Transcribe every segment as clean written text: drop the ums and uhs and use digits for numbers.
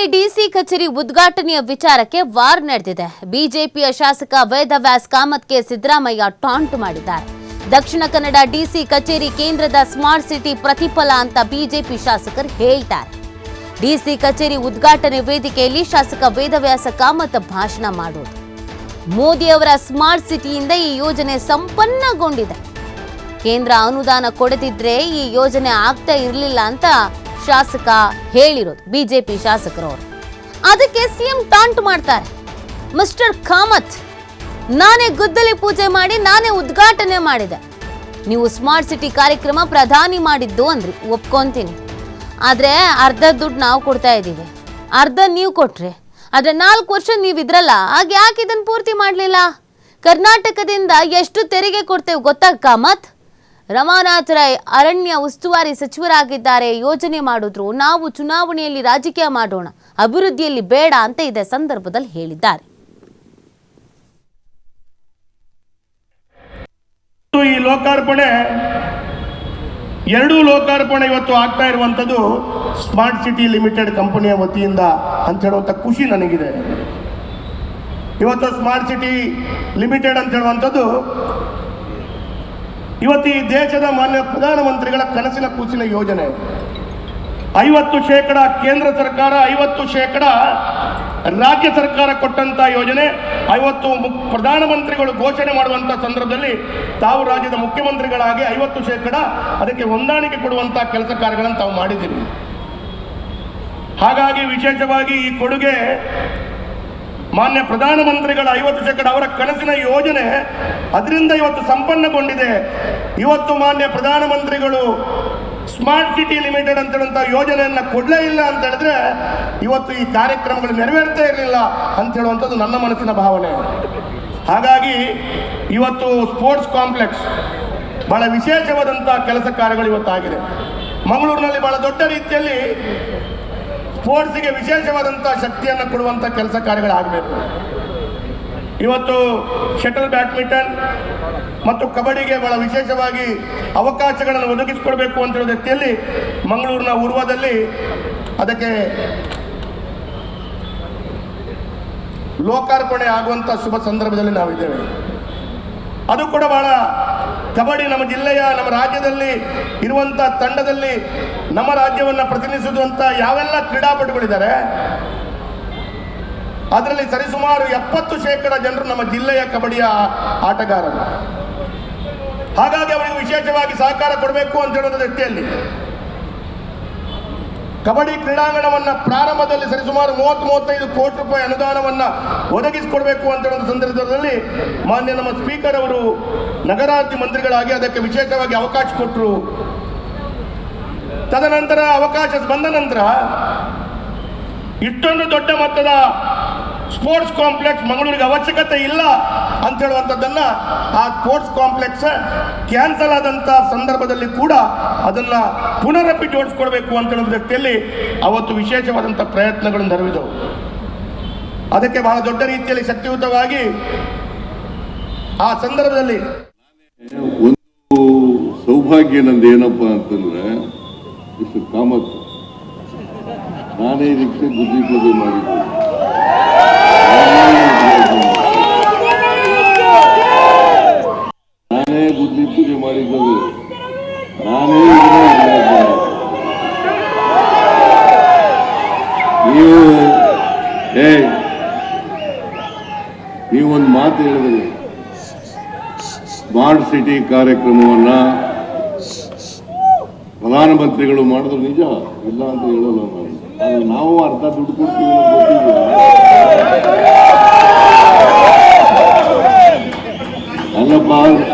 ಮಂಗಳೂರಿನಲ್ಲಿ ಡಿಸಿ ಕಚೇರಿ ಉದ್ಘಾಟನೆಯ ವಿಚಾರಕ್ಕೆ ವಾರ್ ನಡೆದಿದೆ. ಬಿಜೆಪಿಯ ಶಾಸಕ ವೇದವ್ಯಾಸ್ ಕಾಮತ್ಗೆ ಸಿದ್ದರಾಮಯ್ಯ ಟಾಂಟ್ ಮಾಡಿದ್ದಾರೆ. ದಕ್ಷಿಣ ಕನ್ನಡ ಡಿಸಿ ಕಚೇರಿ ಕೇಂದ್ರದ ಸ್ಮಾರ್ಟ್ ಸಿಟಿ ಪ್ರತಿಫಲ ಅಂತ ಬಿಜೆಪಿ ಶಾಸಕರು ಹೇಳ್ತಾರೆ. ಡಿಸಿ ಕಚೇರಿ ಉದ್ಘಾಟನೆ ವೇದಿಕೆಯಲ್ಲಿ ಶಾಸಕ ವೇದವ್ಯಾಸ ಕಾಮತ್ ಭಾಷಣ ಮಾಡೋದು. ಮೋದಿಯವರ ಸ್ಮಾರ್ಟ್ ಸಿಟಿಯಿಂದ ಈ ಯೋಜನೆ ಸಂಪನ್ನಗೊಂಡಿದೆ. ಕೇಂದ್ರ ಅನುದಾನ ಕೊಡದಿದ್ರೆ ಈ ಯೋಜನೆ ಆಗ್ತಾ ಇರಲಿಲ್ಲ ಅಂತ ಶಾಸಕ ಹೇಳಿರೋದು ಬಿಜೆಪಿ ಶಾಸಕರವರು. ಅದಕ್ಕೆ ಸಿಎಂ ಟಾಂಟ್ ಮಾಡ್ತಾರೆ. ಮಿಸ್ಟರ್ ಕಾಮತ್, ನಾನೇ ಗುದ್ದಲಿ ಪೂಜೆ ಮಾಡಿ ನಾನೇ ಉದ್ಘಾಟನೆ ಮಾಡಿದೆ. ನೀವು ಸ್ಮಾರ್ಟ್ ಸಿಟಿ ಕಾರ್ಯಕ್ರಮ ಪ್ರಧಾನಿ ಮಾಡಿದ್ದು ಅಂದ್ರಿ, ಒಪ್ಕೊಂತೀನಿ. ಆದ್ರೆ ಅರ್ಧ ದುಡ್ಡು ನಾವು ಕೊಡ್ತಾ ಇದ್ದೀವಿ, ಅರ್ಧ ನೀವು ಕೊಟ್ರೆ. ಆದ್ರೆ 4 ವರ್ಷ ನೀವಿದ್ರಲ್ಲ, ಆಗ ಯಾಕೆ ಇದನ್ನು ಪೂರ್ತಿ ಮಾಡಲಿಲ್ಲ? ಕರ್ನಾಟಕದಿಂದ ಎಷ್ಟು ತೆರಿಗೆ ಕೊಡ್ತೇವೆ ಗೊತ್ತಾ ಕಾಮತ್? ರಮಾನಾಥ್ ರೈ ಅರಣ್ಯ ಉಸ್ತುವಾರಿ ಸಚಿವರಾಗಿದ್ದಾರೆ, ಯೋಜನೆ ಮಾಡಿದ್ರು. ನಾವು ಚುನಾವಣೆಯಲ್ಲಿ ರಾಜಕೀಯ ಮಾಡೋಣ, ಅಭಿವೃದ್ಧಿಯಲ್ಲಿ ಬೇಡ ಅಂತ ಇದೇ ಸಂದರ್ಭದಲ್ಲಿ ಹೇಳಿದ್ದಾರೆ. ಈ ಲೋಕಾರ್ಪಣೆ, ಎರಡೂ ಲೋಕಾರ್ಪಣೆ ಇವತ್ತು ಆಗ್ತಾ ಇರುವಂಥದ್ದು ಸ್ಮಾರ್ಟ್ ಸಿಟಿ ಲಿಮಿಟೆಡ್ ಕಂಪನಿಯ ವತಿಯಿಂದ ಅಂತ ಹೇಳುವಂಥ ಖುಷಿ ನನಗಿದೆ. ಇವತ್ತು ಸ್ಮಾರ್ಟ್ ಸಿಟಿ ಲಿಮಿಟೆಡ್ ಅಂತ ಹೇಳುವಂಥದ್ದು ಇವತ್ತು ಈ ದೇಶದ ಮಾನ್ಯ ಪ್ರಧಾನಮಂತ್ರಿಗಳ ಕನಸಿನ ಕೂಸಿನ ಯೋಜನೆ. 50% ಕೇಂದ್ರ ಸರ್ಕಾರ, 50% ರಾಜ್ಯ ಸರ್ಕಾರ ಕೊಟ್ಟಂತ ಯೋಜನೆ. 50 ಪ್ರಧಾನಮಂತ್ರಿಗಳು ಘೋಷಣೆ ಮಾಡುವಂತ ಸಂದರ್ಭದಲ್ಲಿ ತಾವು ರಾಜ್ಯದ ಮುಖ್ಯಮಂತ್ರಿಗಳಾಗಿ 50% ಅದಕ್ಕೆ ಹೊಂದಾಣಿಕೆ ಕೊಡುವಂತ ಕೆಲಸ ಕಾರ್ಯಗಳನ್ನು ತಾವು ಮಾಡಿದ್ದೀವಿ. ಹಾಗಾಗಿ ವಿಶೇಷವಾಗಿ ಈ ಕೊಡುಗೆ ಮಾನ್ಯ ಪ್ರಧಾನಮಂತ್ರಿಗಳ 50% ಅವರ ಕನಸಿನ ಯೋಜನೆ, ಅದರಿಂದ ಇವತ್ತು ಸಂಪನ್ನಗೊಂಡಿದೆ. ಇವತ್ತು ಮಾನ್ಯ ಪ್ರಧಾನಮಂತ್ರಿಗಳು ಸ್ಮಾರ್ಟ್ ಸಿಟಿ ಲಿಮಿಟೆಡ್ ಅಂತ ಹೇಳುವಂಥ ಯೋಜನೆಯನ್ನು ಕೊಡಲೇ ಇಲ್ಲ ಅಂತ ಹೇಳಿದ್ರೆ ಇವತ್ತು ಈ ಕಾರ್ಯಕ್ರಮಗಳು ನೆರವೇರ್ತಾ ಇರಲಿಲ್ಲ ಅಂತ ಹೇಳುವಂಥದ್ದು ನನ್ನ ಮನಸ್ಸಿನ ಭಾವನೆ. ಹಾಗಾಗಿ ಇವತ್ತು ಸ್ಪೋರ್ಟ್ಸ್ ಕಾಂಪ್ಲೆಕ್ಸ್ ಬಹಳ ವಿಶೇಷವಾದಂಥ ಕೆಲಸ ಕಾರ್ಯಗಳು ಇವತ್ತಾಗಿದೆ. ಮಂಗಳೂರಿನಲ್ಲಿ ಬಹಳ ದೊಡ್ಡ ರೀತಿಯಲ್ಲಿ ಸ್ಪೋರ್ಟ್ಸ್ಗೆ ವಿಶೇಷವಾದಂಥ ಶಕ್ತಿಯನ್ನು ಕೊಡುವಂಥ ಕೆಲಸ ಕಾರ್ಯಗಳಾಗಬೇಕು. ಇವತ್ತು ಶಟಲ್ ಬ್ಯಾಡ್ಮಿಂಟನ್ ಮತ್ತು ಕಬಡ್ಡಿಗೆ ಬಹಳ ವಿಶೇಷವಾಗಿ ಅವಕಾಶಗಳನ್ನು ಒದಗಿಸಿಕೊಡ್ಬೇಕು ಅಂತ ಹೇಳೋ ರೀತಿಯಲ್ಲಿ ಮಂಗಳೂರಿನ ಉರ್ವದಲ್ಲಿ ಅದಕ್ಕೆ ಲೋಕಾರ್ಪಣೆ ಆಗುವಂಥ ಶುಭ ಸಂದರ್ಭದಲ್ಲಿ ನಾವಿದ್ದೇವೆ. ಅದು ಕೂಡ ಬಹಳ ಕಬಡ್ಡಿ ನಮ್ಮ ಜಿಲ್ಲೆಯ, ನಮ್ಮ ರಾಜ್ಯದಲ್ಲಿ ಇರುವಂಥ ತಂಡದಲ್ಲಿ ನಮ್ಮ ರಾಜ್ಯವನ್ನು ಪ್ರತಿನಿಧಿಸುವಂಥ ಯಾವೆಲ್ಲ ಕ್ರೀಡಾಪಟುಗಳಿದ್ದಾರೆ ಅದರಲ್ಲಿ ಸರಿಸುಮಾರು 70% ಜನರು ನಮ್ಮ ಜಿಲ್ಲೆಯ ಕಬಡ್ಡಿಯ ಆಟಗಾರರು. ಹಾಗಾಗಿ ಅವರಿಗೆ ವಿಶೇಷವಾಗಿ ಸಹಕಾರ ಕೊಡಬೇಕು ಅಂತ ಹೇಳೋದ್ರ ದೃಷ್ಟಿಯಲ್ಲಿ ಕಬಡ್ಡಿ ಕ್ರೀಡಾಂಗಣವನ್ನು ಪ್ರಾರಂಭದಲ್ಲಿ ಸರಿಸುಮಾರು 30-35 ಕೋಟಿ ರೂಪಾಯಿ ಅನುದಾನವನ್ನು ಒದಗಿಸಿಕೊಡ್ಬೇಕು ಅಂತ ಹೇಳೋ ಸಂದರ್ಭದಲ್ಲಿ ಮಾನ್ಯ ನಮ್ಮ ಸ್ಪೀಕರ್ ಅವರು ನಗರಾಭಿವೃದ್ಧಿ ಮಂತ್ರಿಗಳಾಗಿ ಅದಕ್ಕೆ ವಿಶೇಷವಾಗಿ ಅವಕಾಶ ಕೊಟ್ಟರು. ತದನಂತರ ಅವಕಾಶ ಬಂದ ನಂತರ ಇಷ್ಟೊಂದು ದೊಡ್ಡ ಮೊತ್ತದ ಸ್ಪೋರ್ಟ್ಸ್ ಕಾಂಪ್ಲೆಕ್ಸ್ ಮಂಗಳೂರಿಗೆ ಅವಶ್ಯಕತೆ ಇಲ್ಲ ಅಂತ ಹೇಳುವಂಥದ್ದನ್ನು ಆ ಸ್ಪೋರ್ಟ್ಸ್ ಕಾಂಪ್ಲೆಕ್ಸ್ ಕ್ಯಾನ್ಸಲ್ ಆದಂಥ ಸಂದರ್ಭದಲ್ಲಿ ಕೂಡ ಅದನ್ನು ಪುನರಪಿ ಜೋಡಿಸ್ಕೊಡ್ಬೇಕು ಅಂತ ಹೇಳೋ ದೃಷ್ಟಿಯಲ್ಲಿ ಅವತ್ತು ವಿಶೇಷವಾದಂಥ ಪ್ರಯತ್ನಗಳು ನೆರವೇರಿದವು. ಅದಕ್ಕೆ ಬಹಳ ದೊಡ್ಡ ರೀತಿಯಲ್ಲಿ ಶಕ್ತಿಯುತವಾಗಿ ಆ ಸಂದರ್ಭದಲ್ಲಿ ಒಂದು ಸೌಭಾಗ್ಯ ನಂದು ಏನಪ್ಪ ಅಂತಂದ್ರೆ, ಮಿಸ್ಟರ್ ಕಾಮತ್, ನಾನೇ ಇದಕ್ಕೆ ಬುದ್ಧಿ ಪೂಜೆ ಮಾಡಿದ್ದೆ. ನಾನೇ ಬುದ್ಧಿ ಪೂಜೆ ಮಾಡಿದ್ದದು, ನಾನೇ ನೀವೊಂದು ಮಾತು ಹೇಳಿದ್ರಿ, ಸ್ಮಾರ್ಟ್ ಸಿಟಿ ಕಾರ್ಯಕ್ರಮವನ್ನ ಪ್ರಧಾನಮಂತ್ರಿಗಳು ಮಾಡಿದ್ರು ನಿಜ, ಇಲ್ಲ ಅಂತ ಹೇಳಲ್ಲ ನಾನು. ಆದ್ರೆ ನಾವು ಅರ್ಧ ದುಡ್ಡು ಕೊಡ್ತೀವಿ ಅಲ್ಲಪ್ಪ,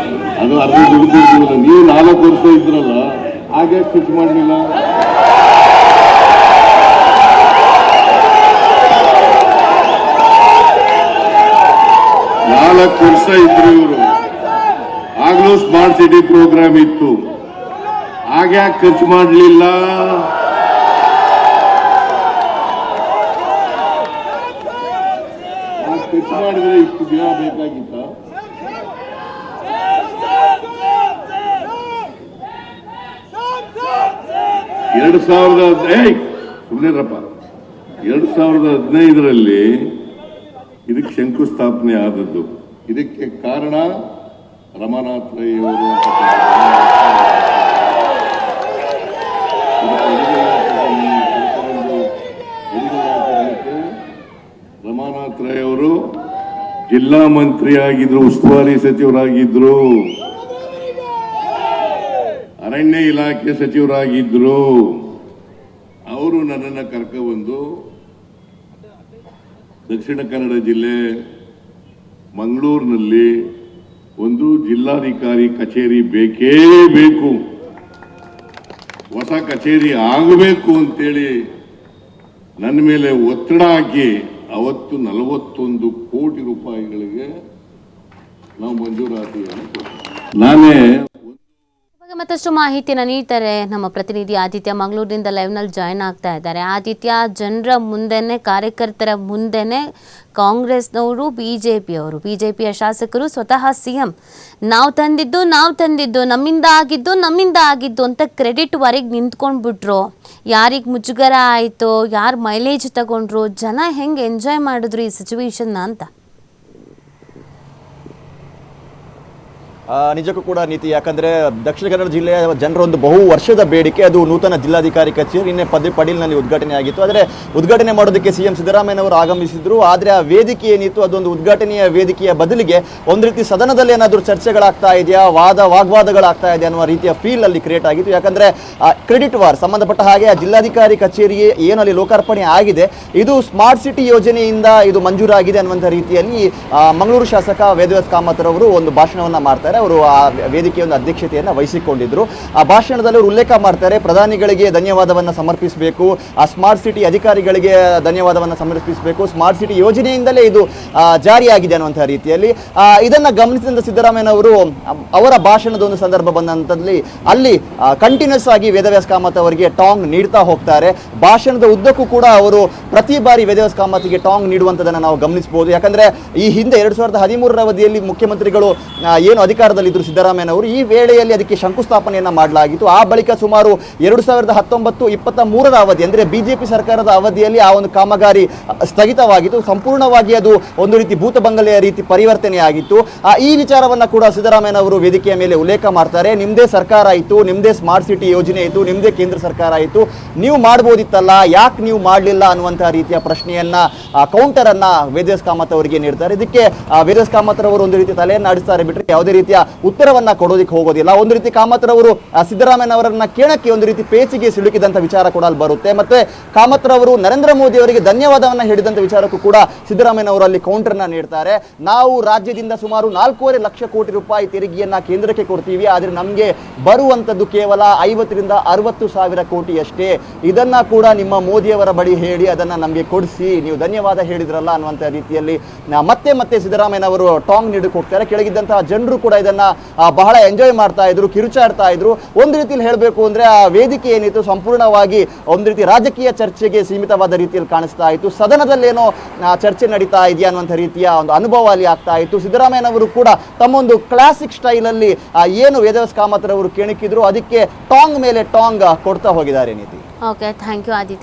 ಅದು ಅರ್ಧ ದುಡ್ಡು ಕೊಡ್ತೀವಲ್ಲ. ನೀವು 4 ವರ್ಷ ಇದ್ರಲ್ಲ, ಹಾಗೆ ಖರ್ಚು ಮಾಡಲಿಲ್ಲ. ನಾಲ್ಕು ವರ್ಷ ಇದ್ರು ಇವರು, ಆಗ್ಲೂ ಸ್ಮಾರ್ಟ್ ಸಿಟಿ ಪ್ರೋಗ್ರಾಮ್ ಇತ್ತು, ಹಾಗ್ಯಾಕೆ ಖರ್ಚು ಮಾಡಲಿಲ್ಲ? ಖರ್ಚು ಮಾಡಿದ್ರೆ ಇಷ್ಟು ದಿನ ಬೇಕಾಗಿತ್ತ? 2000 ಸುಮ್ಮನೆರಪ್ಪ 2015ರಲ್ಲಿ ಇದಕ್ಕೆ ಶಂಕುಸ್ಥಾಪನೆ ಆದದ್ದು. ಇದಕ್ಕೆ ಕಾರಣ ರಮಾನಾಥ್ ರೈ ಅವರು. ರಮಾನಾಥ್ ರೈ ಅವರು ಜಿಲ್ಲಾ ಮಂತ್ರಿ ಆಗಿದ್ರು, ಉಸ್ತುವಾರಿ ಸಚಿವರಾಗಿದ್ರು, ಅರಣ್ಯ ಇಲಾಖೆ ಸಚಿವರಾಗಿದ್ರು. ಅವರು ನನ್ನನ್ನು ಕರ್ಕೊಂಡ್ಬಂದು ದಕ್ಷಿಣ ಕನ್ನಡ ಜಿಲ್ಲೆ ಮಂಗಳೂರಿನಲ್ಲಿ ಒಂದು ಜಿಲ್ಲಾಧಿಕಾರಿ ಕಚೇರಿ ಬೇಕೇ ಬೇಕು, ಹೊಸ ಕಚೇರಿ ಆಗಬೇಕು ಅಂತೇಳಿ ನನ್ನ ಮೇಲೆ ಒತ್ತಡ ಹಾಕಿ ಅವತ್ತು 41 ಕೋಟಿ ರೂಪಾಯಿಗಳಿಗೆ ನಾವು ಮಂಜೂರಾತಿಯನ್ನು ಕೊಟ್ಟಿದ್ದೆ. ನಾನೇ ಮತ್ತಷ್ಟು ಮಾಹಿತಿಯನ್ನು ನೀಡ್ತಾರೆ ನಮ್ಮ ಪ್ರತಿನಿಧಿ ಆದಿತ್ಯ, ಮಂಗಳೂರಿನಿಂದ ಲೈವ್ನಲ್ಲಿ ಜಾಯ್ನ್ ಆಗ್ತಾ ಇದ್ದಾರೆ. ಆದಿತ್ಯ, ಜನರ ಮುಂದೆನೆ, ಕಾರ್ಯಕರ್ತರ ಮುಂದೆನೆ ಕಾಂಗ್ರೆಸ್ನವರು, ಬಿಜೆಪಿಯ ಶಾಸಕರು ಸ್ವತಃ ಸಿಎಂ ನಾವು ತಂದಿದ್ದು ನಮ್ಮಿಂದ ಆಗಿದ್ದು ಅಂತ ಕ್ರೆಡಿಟ್ ವರೆಗೆ ನಿಂತ್ಕೊಂಡ್ಬಿಟ್ರು. ಯಾರಿಗೆ ಮುಜುಗರ ಆಯಿತೋ, ಯಾರು ಮೈಲೇಜ್ ತಗೊಂಡ್ರು, ಜನ ಹೆಂಗೆ ಎಂಜಾಯ್ ಮಾಡಿದ್ರು ಈ ಸಿಚುವೇಶನ್ನ ಅಂತ? ನಿಜಕ್ಕೂ ಕೂಡ ನೀತಿ, ಯಾಕಂದರೆ ದಕ್ಷಿಣ ಕನ್ನಡ ಜಿಲ್ಲೆಯ ಜನರ ಒಂದು ಬಹು ವರ್ಷದ ಬೇಡಿಕೆ ಅದು ನೂತನ ಜಿಲ್ಲಾಧಿಕಾರಿ ಕಚೇರಿ ನಿನ್ನೆ ಪಡೀಲ್ನಲ್ಲಿ ಉದ್ಘಾಟನೆ ಆಗಿತ್ತು. ಆದರೆ ಉದ್ಘಾಟನೆ ಮಾಡೋದಕ್ಕೆ ಸಿಎಂ ಸಿದ್ದರಾಮಯ್ಯನವರು ಆಗಮಿಸಿದ್ರು. ಆದರೆ ಆ ವೇದಿಕೆ ಏನಿತ್ತು ಅದೊಂದು ಉದ್ಘಾಟನೆಯ ವೇದಿಕೆಯ ಬದಲಿಗೆ ಒಂದು ರೀತಿ ಸದನದಲ್ಲಿ ಏನಾದರೂ ಚರ್ಚೆಗಳಾಗ್ತಾ ಇದೆಯಾ, ವಾಗ್ವಾದಗಳಾಗ್ತಾ ಇದೆಯಾ ಅನ್ನುವ ರೀತಿಯ ಫೀಲ್ ಅಲ್ಲಿ ಕ್ರಿಯೇಟ್ ಆಗಿತ್ತು. ಯಾಕಂದರೆ ಕ್ರೆಡಿಟ್ ವಾರ್ ಸಂಬಂಧಪಟ್ಟ ಹಾಗೆ ಆ ಜಿಲ್ಲಾಧಿಕಾರಿ ಕಚೇರಿಗೆ ಏನಲ್ಲಿ ಲೋಕಾರ್ಪಣೆ ಆಗಿದೆ, ಇದು ಸ್ಮಾರ್ಟ್ ಸಿಟಿ ಯೋಜನೆಯಿಂದ ಇದು ಮಂಜೂರಾಗಿದೆ ಅನ್ನುವಂಥ ರೀತಿಯಲ್ಲಿ ಮಂಗಳೂರು ಶಾಸಕ ವೇದವ್ಯಾಸ್ ಕಾಮತ್ರವರು ಒಂದು ಭಾಷಣವನ್ನು ಮಾಡ್ತಾರೆ. ಅವರು ಆ ವೇದಿಕೆಯ ಒಂದು ಅಧ್ಯಕ್ಷತೆಯನ್ನು ವಹಿಸಿಕೊಂಡಿದ್ರು. ಆ ಭಾಷಣದಲ್ಲಿ ಅವರು ಉಲ್ಲೇಖ ಮಾಡ್ತಾರೆ, ಪ್ರಧಾನಿಗಳಿಗೆ ಧನ್ಯವಾದವನ್ನು ಸಮರ್ಪಿಸಬೇಕು, ಆ ಸ್ಮಾರ್ಟ್ ಸಿಟಿ ಅಧಿಕಾರಿಗಳಿಗೆ ಧನ್ಯವಾದವನ್ನು ಸಮರ್ಪಿಸಬೇಕು, ಸ್ಮಾರ್ಟ್ ಸಿಟಿ ಯೋಜನೆಯಿಂದಲೇ ಇದು ಜಾರಿಯಾಗಿದೆ ಅನ್ನುವಂಥ ರೀತಿಯಲ್ಲಿ ಇದನ್ನು ಗಮನಿಸಿದಂಥ ಸಿದ್ದರಾಮಯ್ಯನವರು ಅವರ ಭಾಷಣದ ಒಂದು ಸಂದರ್ಭ ಬಂದಂಥಲ್ಲಿ ಅಲ್ಲಿ ಕಂಟಿನ್ಯೂಸ್ ಆಗಿ ವೇದವ್ಯಾಸ್ ಕಾಮತ್ ಅವರಿಗೆ ಟಾಂಗ್ ನೀಡ್ತಾ ಹೋಗ್ತಾರೆ. ಭಾಷಣದ ಉದ್ದಕ್ಕೂ ಕೂಡ ಅವರು ಪ್ರತಿ ಬಾರಿ ವೇದವ್ಯಾಸ್ ಕಾಮತ್ಗೆ ಟಾಂಗ್ ನೀಡುವಂಥದ್ದನ್ನು ನಾವು ಗಮನಿಸಬಹುದು. ಯಾಕಂದರೆ ಈ ಹಿಂದೆ 2013ರ ಅವಧಿಯಲ್ಲಿ ಮುಖ್ಯಮಂತ್ರಿಗಳು ಏನು ಅಧಿಕಾರದಲ್ಲಿದ್ದರು ಸಿದ್ದರಾಮಯ್ಯನವರು, ಈ ವೇಳೆಯಲ್ಲಿ ಅದಕ್ಕೆ ಶಂಕುಸ್ಥಾಪನೆಯನ್ನು ಮಾಡಲಾಗಿತ್ತು. ಆ ಬಳಿಕ ಸುಮಾರು 2019-23ರ ಅವಧಿ ಅಂದರೆ ಬಿಜೆಪಿ ಸರ್ಕಾರದ ಅವಧಿಯಲ್ಲಿ ಆ ಒಂದು ಕಾಮಗಾರಿ ಸ್ಥಗಿತವಾಗಿತ್ತು. ಸಂಪೂರ್ಣವಾಗಿ ಅದು ಒಂದು ರೀತಿ ಭೂತ ಬಂಗಲೆಯ ರೀತಿ ಪರಿವರ್ತನೆ ಆಗಿತ್ತು. ಈ ವಿಚಾರವನ್ನು ಕೂಡ ಸಿದ್ದರಾಮಯ್ಯನವರು ವೇದಿಕೆಯ ಮೇಲೆ ಉಲ್ಲೇಖ ಮಾಡ್ತಾರೆ. ನಿಮ್ಮದೇ ಸರ್ಕಾರ ಆಯಿತು, ನಿಮ್ಮದೇ ಸ್ಮಾರ್ಟ್ ಸಿಟಿ ಯೋಜನೆ ಆಯಿತು, ನಿಮ್ಮದೇ ಕೇಂದ್ರ ಸರ್ಕಾರ ಆಯಿತು, ನೀವು ಮಾಡ್ಬೋದಿತ್ತಲ್ಲ, ಯಾಕೆ ನೀವು ಮಾಡಲಿಲ್ಲ ಅನ್ನುವಂಥ ರೀತಿಯ ಪ್ರಶ್ನೆಯನ್ನ ಕೌಂಟರ್ ಅನ್ನ ವೇದವ್ಯಾಸ್ ಕಾಮತ್ ಅವರಿಗೆ ನೀಡ್ತಾರೆ. ಇದಕ್ಕೆ ವೇದವ್ಯಾಸ್ ಕಾಮತ್ ಅವರು ಒಂದು ರೀತಿ ತಲೆಯನ್ನು ಆಡಿಸ್ತಾರೆ ಬಿಟ್ಟರೆ ಯಾವುದೇ ರೀತಿಯ ಉತ್ತರವನ್ನ ಕೊಡೋದಕ್ಕೆ ಹೋಗೋದಿಲ್ಲ. ಒಂದು ರೀತಿ ಕಾಮತ್ ಅವರು ಸಿದ್ದರಾಮಯ್ಯನವರನ್ನ ಕೇಳಕ್ಕೆ ಒಂದು ರೀತಿ ಪೇಚಿಗೆ ಸಿಲುಕಿದಂತ ವಿಚಾರ ಕೂಡ ಅಲ್ಲಿ ಬರುತ್ತೆ. ಮತ್ತೆ ಕಾಮತ್ ಅವರು ನರೇಂದ್ರ ಮೋದಿ ಅವರಿಗೆ ಧನ್ಯವಾದವನ್ನ ಹೇಳಿದಂತ ವಿಚಾರಕ್ಕೂ ಕೂಡ ಸಿದ್ದರಾಮಯ್ಯನವರು ಅಲ್ಲಿ ಕೌಂಟರ್ನ ನೀಡ್ತಾರೆ. ನಾವು ರಾಜ್ಯದಿಂದ ಸುಮಾರು 4.5 ಲಕ್ಷ ಕೋಟಿ ರೂಪಾಯಿ ತೆರಿಗೆಯನ್ನ ಕೇಂದ್ರಕ್ಕೆ ಕೊಡ್ತೀವಿ, ಆದರೆ ನಮಗೆ ಬರುವಂತದ್ದು ಕೇವಲ 50ರಿಂದ 60 ಸಾವಿರ ಕೋಟಿ ಅಷ್ಟೇ. ಇದನ್ನ ಕೂಡ ನಿಮ್ಮ ಮೋದಿಯವರ ಬಳಿ ಹೇಳಿ ಅದನ್ನ ನಮಗೆ ಕೊಡಿಸಿ, ನೀವು ಧನ್ಯವಾದ ಹೇಳಿದ್ರಲ್ಲ ಅನ್ನುವಂಥ ರೀತಿಯಲ್ಲಿ ಮತ್ತೆ ಸಿದ್ದರಾಮಯ್ಯನವರು ಟಾಂಗ್ ನೀಡಕ್ಕೆ ಹೋಗ್ತಾರೆ. ಕೆಳಗಿದ್ದಂತಹ ಜನರು ಕೂಡ ಇದನ್ನ ಬಹಳ ಎಂಜಾಯ್ ಮಾಡ್ತಾ ಇದ್ರು, ಕಿರುಚಾಡ್ತಾ ಇದ್ರು. ಒಂದು ರೀತಿಯಲ್ಲಿ ಹೇಳಬೇಕು ಅಂದ್ರೆ ಆ ವೇದಿಕೆ ಏನಿತ್ತು ಸಂಪೂರ್ಣವಾಗಿ ಒಂದು ರೀತಿ ರಾಜಕೀಯ ಚರ್ಚೆಗೆ ಸೀಮಿತವಾದ ರೀತಿಯಲ್ಲಿ ಕಾಣಿಸ್ತಾ ಇತ್ತು. ಸದನದಲ್ಲೇನೋ ಚರ್ಚೆ ನಡೀತಾ ಇದೆಯಾ ಅನ್ನುವಂಥ ರೀತಿಯ ಒಂದು ಅನುಭವ ಅಲ್ಲಿ ಆಗ್ತಾ ಇತ್ತು. ಸಿದ್ದರಾಮಯ್ಯನವರು ಕೂಡ ತಮ್ಮೊಂದು ಕ್ಲಾಸಿಕ್ ಸ್ಟೈಲ್ ಅಲ್ಲಿ ಏನು ವೇದವ್ಯಾಸ್ ಕಾಮತ್ ಅವರು ಕೇಣಿಕಿದ್ರು ಅದಕ್ಕೆ ಟಾಂಗ್ ಮೇಲೆ ಟಾಂಗ್ ಕೊಡ್ತಾ ಹೋಗಿದ್ದಾರೆ ನೀತಿ. Okay, thank you Aditya.